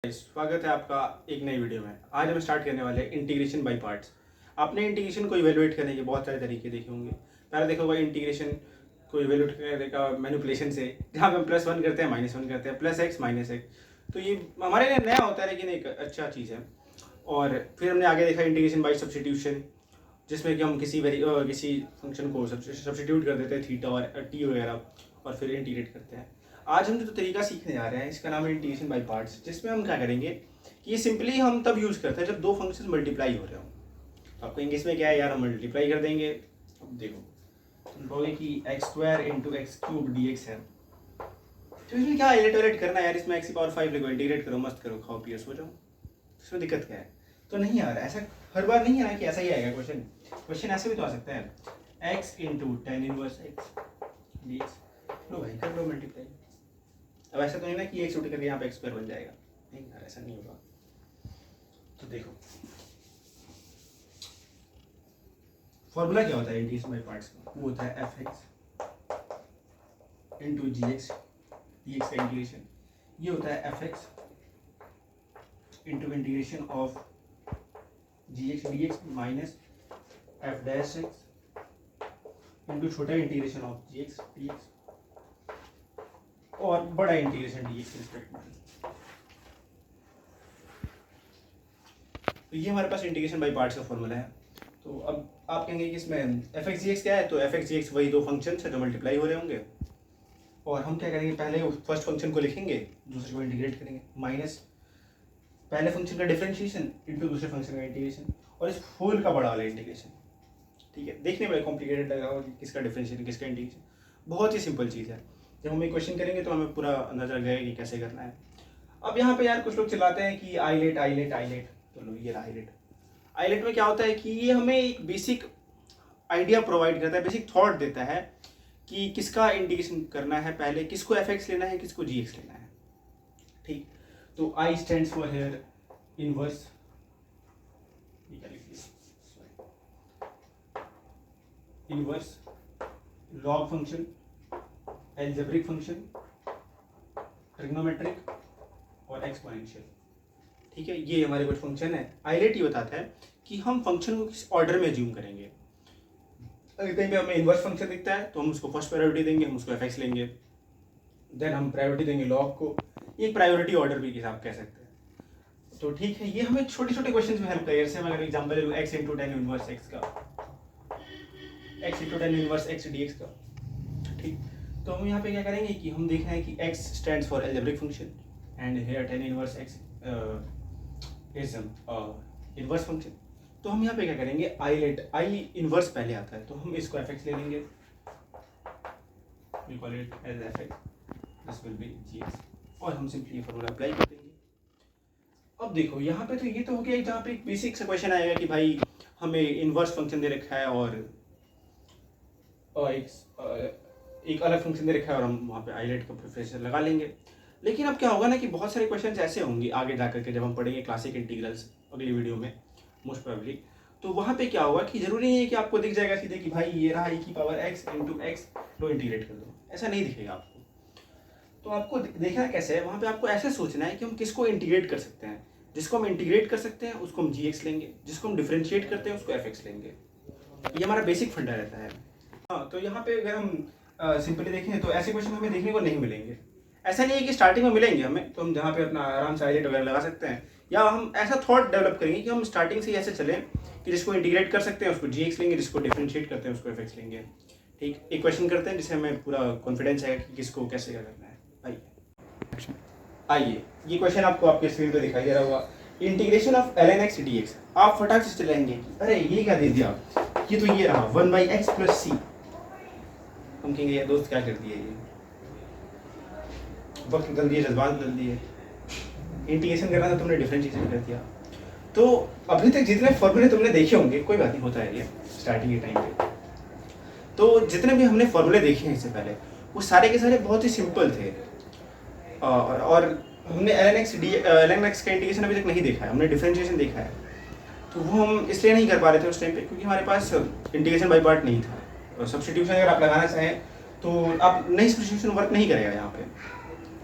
स्वागत है आपका एक नई वीडियो में। आज हम स्टार्ट करने वाले हैं इंटीग्रेशन बाय पार्ट्स। आपने इंटीग्रेशन को इवेलुएट करने के बहुत सारे तरीके देखे होंगे। पहले देखो भाई इंटीग्रेशन को इवेलुएट करने का मैनिपुलेशन से, जहाँ पे हम +1 करते हैं -1 करते हैं, +x -x। तो ये हमारे लिए नया होता है लेकिन एक अच्छा चीज़ है। और फिर हमने आगे देखा इंटीग्रेशन बाय सब्सटीट्यूशन, जिसमें कि हम किसी फंक्शन को सब्सटीट्यूट कर देते हैं थीटा और टी वगैरह, और फिर इंटीग्रेट करते हैं। आज हम जो तरीका सीखने जा रहे हैं इसका नाम है इंटीग्रेशन बाय पार्ट्स, जिसमें हम क्या करेंगे कि ये सिंपली हम तब यूज़ करते हैं जब दो फंक्शन मल्टीप्लाई हो रहे हो। तो आपको इंग्लिश में क्या है यार, हम मल्टीप्लाई कर देंगे। अब देखो तुम कहोगे कि x² × x³ dx है, तो इसमें क्या हाईलाइट करना है यार, इसमें x⁵ लिखो, इंटीग्रेट करो, मस्त करो, खाओ पियो सो जाओ। इसमें दिक्कत क्या है? तो नहीं यार, ऐसा हर बार नहीं है ना कि ऐसा ही आएगा क्वेश्चन ऐसे भी तो आ सकता है, x × tan−1x dx। लो भाई कर लो मल्टीप्लाई। अब ऐसा तो नहीं ना कि x उठ करके यहाँ पे x² बन जाएगा, नहीं यार ऐसा नहीं होगा। तो देखो फॉर्मूला क्या होता है इंटीग्रेशन बाय पार्ट्स का, वो होता है f(x) × gx dx का इंटीग्रेशन। ये होता है f(x) × integration of gx dx minus f'(x) × छोटा इंटीग्रेशन ऑफ gx dx और बड़ा इंटीग्रेशन dx के रिस्पेक्ट में। तो ये हमारे पास इंटीग्रेशन बाय पार्ट्स का फॉर्मूला है। तो अब आप कहेंगे कि इसमें f(x) dx क्या है, तो f(x) dx वही दो फंक्शन है जो मल्टीप्लाई हो रहे होंगे, और हम क्या करेंगे, पहले फर्स्ट फंक्शन को लिखेंगे, दूसरे को इंटीग्रेट करेंगे, माइनस पहले फंक्शन का डिफरेंशिएशन इंटू दूसरे फंक्शन का इंटीग्रेशन, और इस होल का बड़ा वाला इंटीग्रेशन। ठीक है, देखने में कॉम्प्लिकेटेड लग रहा होगा कि किसका डिफरेंशिएशन किसका इंटीग्रेशन, बहुत ही सिंपल चीज़ है। जब हम एक क्वेश्चन करेंगे तो हमें पूरा अंदाजा लग जाएगा कि कैसे करना है। अब यहाँ पे यार कुछ लोग चिल्लाते हैं कि आईलेट, तो लो ये आईलेट में क्या होता है कि ये हमें एक बेसिक आइडिया प्रोवाइड करता है, बेसिक थॉट देता है कि किसका इंटीग्रेशन करना है, पहले किसको f(x) लेना है, किसको gx लेना है। ठीक, तो I stands for here inverse, inverse log function, algebraic function, trigonometric और एक्सपोनेंशियल। ठीक है, ये हमारे कुछ फंक्शन है। आइलेट ये बताता है कि हम फंक्शन को किस ऑर्डर में ज्यूम करेंगे। अगर कहीं पे हमें इनवर्स फंक्शन दिखता है तो हम उसको फर्स्ट प्रायोरिटी देंगे, हम उसको f(x) लेंगे, देन हम प्रायोरिटी देंगे लॉग को। एक प्रायोरिटी ऑर्डर भी आप कह सकते हैं। तो ठीक है, ये हमें छोटे छोटे क्वेश्चन में हेल्प करेगा। जैसे मैं अगर एग्जाम्पल ले लूँ x × tan−1x का, x × tan−1x dx का। ठीक, तो हम यहाँ पे क्या करेंगे कि हम देख रहे हैं कि x stands for algebraic function and here tan−1x is inverse function. तो हम यहाँ पे क्या करेंगे, आइलेट I इनवर्स पहले आता है, तो हम इसको f(x) ले लेंगे, we call it as f(x), this will be gx, और हम सिंपली ये फॉर्मूला अप्लाई कर देंगे। अब देखो यहाँ पे तो ये तो हो गया जहाँ पे एक बेसिक सा क्वेश्चन आएगा कि भाई हमें इनवर्स फंक्शन दे रखा है और एक अलग फंक्शन दे रखा है, और हम वहाँ पे आइलेट का प्रेफरेंस लगा लेंगे। लेकिन अब क्या होगा ना कि बहुत सारे क्वेश्चन ऐसे होंगे आगे जाकर के, जब हम पढ़ेंगे क्लासिक इंटीग्रल्स अगली वीडियो में मोस्ट प्रोबेबली, तो वहाँ पे क्या होगा कि जरूरी नहीं है कि आपको दिख जाएगा सीधे कि भाई ये रहा e⁻x × x, लो इंटीग्रेट कर दो, ऐसा नहीं दिखेगा आपको। तो आपको देखना कैसे है, वहाँ पे आपको ऐसे सोचना है कि हम किसको इंटीग्रेट कर सकते हैं। जिसको हम इंटीग्रेट कर सकते हैं उसको हम gx लेंगे, जिसको हम डिफरेंशिएट करते हैं उसको f(x) लेंगे। ये हमारा बेसिक फंडा रहता है। हाँ, तो यहाँ पे अगर हम सिंपली देखें तो ऐसे क्वेश्चन हमें देखने को नहीं मिलेंगे। ऐसा नहीं है कि स्टार्टिंग में मिलेंगे हमें, तो हम जहाँ पे अपना आराम से आइलेट वगैरह लगा सकते हैं, या हम ऐसा थॉट डेवलप करेंगे कि हम स्टार्टिंग से ऐसे चलें कि जिसको इंटीग्रेट कर सकते हैं उसको gx लेंगे, जिसको डिफरेंशिएट करते हैं उसको f(x) लेंगे। ठीक, एक क्वेश्चन करते हैं जिससे हमें पूरा कॉन्फिडेंस है कि किसको कैसे क्या करना है। आइए ये क्वेश्चन आपको आपके स्क्रीन पे दिखाई दे रहा होगा, इंटीग्रेशन ऑफ ln(x) dx। आप फटाक से चलेंगे अरे ये क्या दे दिया, ये तो ये रहा 1/x + c। हम कहेंगे ये दोस्त क्या कर दिया, ये वक्त बदल दिए, जज्बात बदल दिए, इंटीग्रेशन करना था तुमने डिफरेंशिएशन कर दिया। तो अभी तक जितने फॉर्मूले तुमने देखे होंगे, कोई बात नहीं, होता है ये स्टार्टिंग के टाइम पे, तो जितने भी हमने फॉर्मूले देखे हैं इससे पहले वो सारे के सारे बहुत ही सिंपल थे। और हमने ln(x) का इंटीग्रेशन अभी तक नहीं देखा है, हमने डिफरेंशिएशन देखा है। तो वो हम इसलिए नहीं कर पा रहे थे उस टाइम पे क्योंकि हमारे पास इंटीग्रेशन बाय पार्ट नहीं था। सब्स्टिट्यूशन अगर आप लगाना चाहें तो आप नहीं, सब्स्टिट्यूशन वर्क नहीं करेगा। यहाँ पे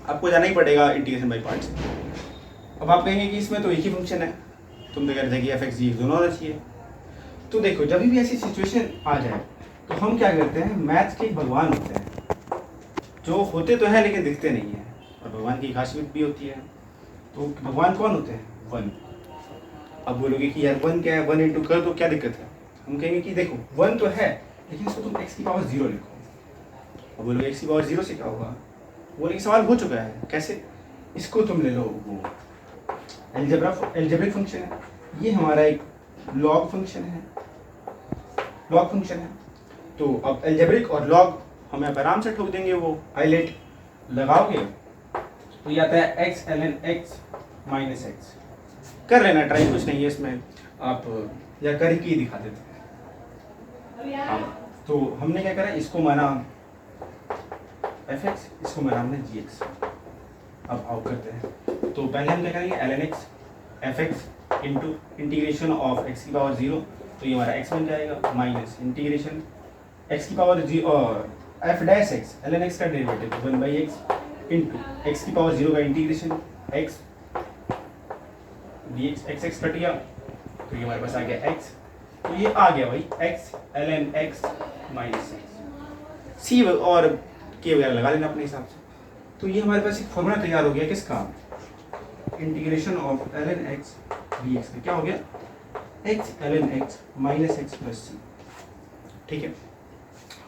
आपको जाना ही पड़ेगा इंटीग्रेशन बाय पार्ट्स। अब आप कहेंगे कि इसमें तो एक ही फंक्शन है, तुम तो कह रहे थे कि एफ एक्स जी एक्स दोनों होना चाहिए। तो देखो जब भी ऐसी सिचुएशन आ जाए तो हम क्या करते हैं, मैथ्स के एक भगवान होते हैं जो होते तो हैं लेकिन दिखते नहीं हैं, और भगवान की खासियत भी होती है। तो भगवान कौन होते हैं, वन। अब बोलोगे कि यार वन क्या है, वन इंटू कर तो क्या दिक्कत है। हम कहेंगे कि देखो वन तो है लेकिन इसको तुम एक्स की पावर 0 लिखो। अब बोलोगे एक्स की पावर 0 से क्या होगा, बोलेंगे सवाल हो चुका है, कैसे, इसको तुम ले लो वो एल्जेब्रिक फंक्शन है, ये हमारा एक लॉग फंक्शन है, लॉग फंक्शन है। तो अब एल्जेब्रिक और लॉग हम यहाँ पर आराम से ठोक देंगे, वो आइलेट लगाओगे तो ये आता है x ln x minus x. कर लेना ट्राई, कुछ नहीं है इसमें, आप या करके ही दिखा देते हैं। हाँ, तो हमने क्या करा, इसको माना एफ एक्स, इसको माना हमने जी एक्स। अब आओ करते हैं, तो पहले हम क्या करेंगे ln x F x into integration of x की पावर 0, तो ये हमारा x बन जाएगा, माइनस इंटीग्रेशन एक्स की पावर जी और F dash x ln x का डेरिवेटिव 1/x इंटू एक्स की पावर 0 का integration x dx, x x cut गया तो ये हमारे पास आ गया x, तो ये आ गया भाई x ln x minus x. C और के वगैरह लगा लेना अपने हिसाब से। तो ये हमारे पास एक फॉर्मूला तैयार हो गया किसका, integration of ln x dx का क्या हो गया, x ln x minus x plus C. ठीक है,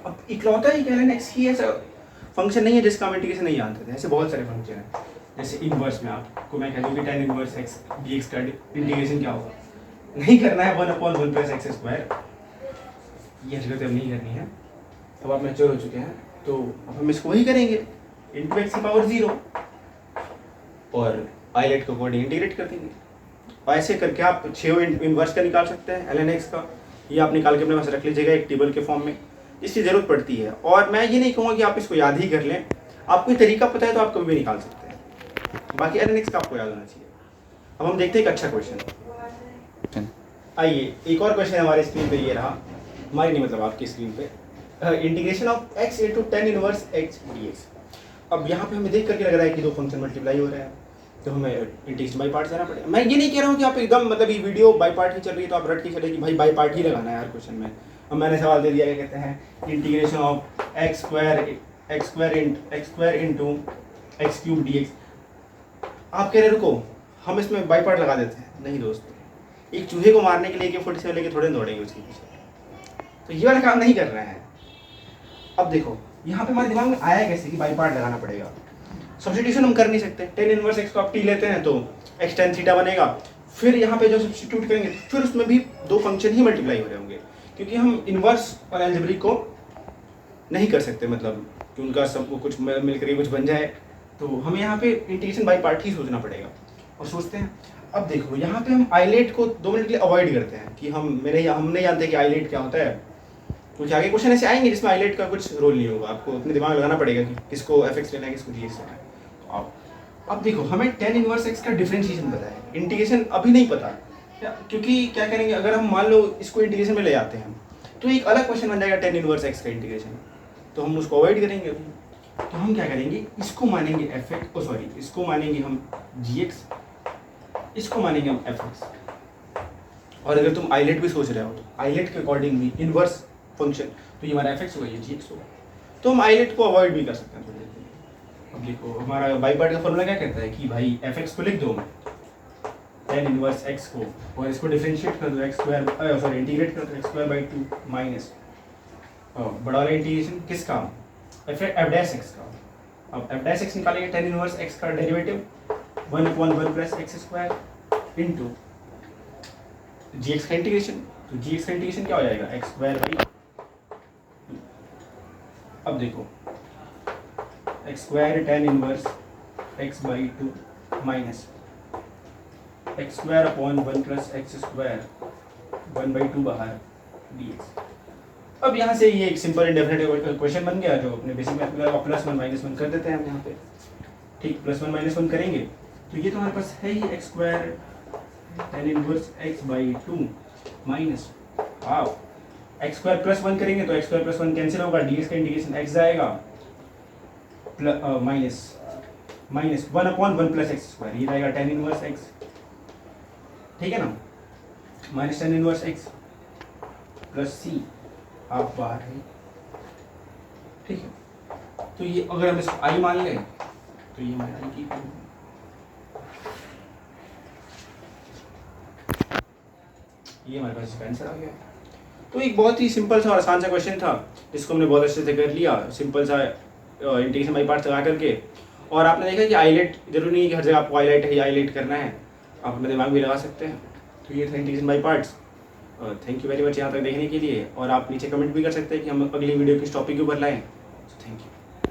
अब इकलौता एक ln x ही ऐसा फंक्शन नहीं है जिसका हम इंटीग्रेशन नहीं जानते थे, ऐसे बहुत सारे फंक्शन हैं। जैसे इनवर्स में आपको मैं कह दूँ कि tan इनवर्स x dx का इंटीग्रेशन क्या होगा, नहीं करना है 1/1 प्लस एक्स स्क्वायर, ये हरकत अब नहीं करनी है, अब आप मैच्योर हो चुके हैं। तो अब हम इसको वही करेंगे इंटू एक्स की पावर 0 और आइलेट को अकॉर्डिंग इंटीग्रेट कर देंगे। और ऐसे करके आप 6 इनवर्स का निकाल सकते हैं ln x का, ये आप निकाल के अपने पास रख लीजिएगा एक टेबल के फॉर्म में, इसकी ज़रूरत पड़ती है। और मैं ये नहीं कहूँगा कि आप इसको याद ही कर लें, आपको ये तरीका पता है तो आप कभी भी निकाल सकते हैं, बाकी ln x का आपको याद होना चाहिए। अब हम देखते हैं एक अच्छा क्वेश्चन, आइए एक और क्वेश्चन हमारे स्क्रीन पे ये रहा, हमारी नहीं मतलब आपकी स्क्रीन पे, integration of x into tan inverse x dx। अब यहाँ पे हमें देख करके लग रहा है कि दो फंक्शन मल्टीप्लाई हो रहा है, तो हमें इंटीग्रेशन बाई पार्ट जाना पड़ेगा। मैं ये नहीं कह रहा हूँ कि आप एकदम मतलब ये वीडियो बाई पार्ट ही चल रही है तो आप रट के चले कि भाई बाई पार्ट ही लगाना है हर क्वेश्चन में। अब मैंने सवाल दे दिया, क्या कहते हैं, integration of x square into x cube dx। आप कह रहे रुको हम इसमें बाई पार्ट लगा देते हैं, नहीं दोस्त, एक चूहे को मारने के लिए एक फुट से लेके थोड़े दौड़ेंगे उसके पीछे, तो ये वाला काम नहीं कर रहे हैं। अब देखो यहाँ पे हमारे दिमाग में आया कैसे कि बाई पार्ट लगाना पड़ेगा, सब्स्टिट्यूशन हम कर नहीं सकते, tan इनवर्स x को आप t लेते हैं तो x tan थीटा बनेगा, फिर यहाँ पे जो सब्स्टिट्यूट करेंगे फिर उसमें भी दो फंक्शन ही मल्टीप्लाई हो रहे होंगे, क्योंकि हम इनवर्स और एल्जेब्रिक को नहीं कर सकते, मतलब कि उनका सबको कुछ मिल करके कुछ बन जाए, तो हमें यहाँ पे इंटीग्रेशन बाई पार्ट ही सोचना पड़ेगा और सोचते हैं। अब देखो यहाँ पे हम आइलेट को 2 मिनट के लिए अवॉइड करते हैं कि हम नहीं जानते कि आइलेट क्या होता है, कुछ आगे क्वेश्चन ऐसे आएंगे जिसमें आइलेट का कुछ रोल नहीं होगा, आपको अपने दिमाग लगाना पड़ेगा कि किसको एफ एक्स लेना है किसको जी एक्स लेना है। तो अब देखो हमें tan इनवर्स x का डिफरेंशिएशन पता है, इंटीग्रेशन अभी नहीं पता, क्योंकि क्या करेंगे अगर हम मान लो इसको इंटीग्रेशन में ले जाते हैं तो एक अलग क्वेश्चन बन जाएगा tan इनवर्स x का इंटीग्रेशन, तो हम उसको अवॉइड करेंगे अभी। तो हम क्या करेंगे, इसको मानेंगे एफ एक्स, सॉरी इसको मानेंगे हम जी एक्स, इसको मानेंगे हम एफ एक्स। और अगर तुम आइलेट भी सोच रहे हो तो आइलेट के अकॉर्डिंग भी इनवर्स फंक्शन, तो ये हमारा एफ एक्स होगा, ये जी एक्स होगा, तो हम आइलेट को अवॉइड भी कर सकते हैं थोड़ी देर के लिए। अब देखो हमारा बाई पार्ट का फॉर्मूला क्या कहता है कि भाई एफ एक्स को लिख दो tan इनवर्स x को, और इसको डिफरेंशिएट कर दो एक्स स्क्वायर, सॉरी इंटीग्रेट कर दो एक्स स्क्वायर बाई 2 माइनस बड़ा वाला इंटीग्रेशन किसका, एफ डैश एक्स का। अब एफ डैश एक्स निकालेंगे tan इनवर्स x का derivative 1/1 plus x square into g x का इंटीग्रेशन, तो जी एक्स का इंटीग्रेशन क्या हो जाएगा, एक्स स्क्वायर बाई, अब देखो x square tan inverse x by 2 minus x square upon 1 plus x square 1/2 बाहर dx। अब यहाँ से ये एक सिंपल इंडेफिनेट क्वेश्चन बन गया जो अपने बेसिक मैथ में +1 -1 कर देते हैं हम यहाँ पे, ठीक, +1 -1 करेंगे तो ये तो हमारे पास है ही x square tan inverse x by 2 minus x square +1 करेंगे तो एक्स स्क्वायर +1 कैंसिल होगा, dx का इंटीग्रेशन x जाएगा minus minus 1/1 plus x square, ये रहेगा tan इनवर्स एक्स, ठीक है ना, minus tan inverse x plus C आप बाहर है, ठीक है। तो ये अगर हम इसको आई मान लें तो ये हमारे आई की ये हमारे पास इसका आंसर आ गया। तो एक बहुत ही सिंपल सा और आसान सा क्वेश्चन था जिसको हमने बहुत अच्छे से कर लिया, सिंपल सा इंटीग्रेशन बाई पार्ट्स लगा करके। और आपने देखा कि आईलेट जरूरी नहीं है कि हर जगह आपको हाईलाइट है हाईलाइट करना है, आप अपना दिमाग भी लगा सकते हैं। तो ये था integration by parts. Thank you very much यहाँ तक देखने के लिए, और आप नीचे कमेंट भी कर सकते हैं कि हम अगली वीडियो किस टॉपिक के ऊपर लाएँ। Thank you.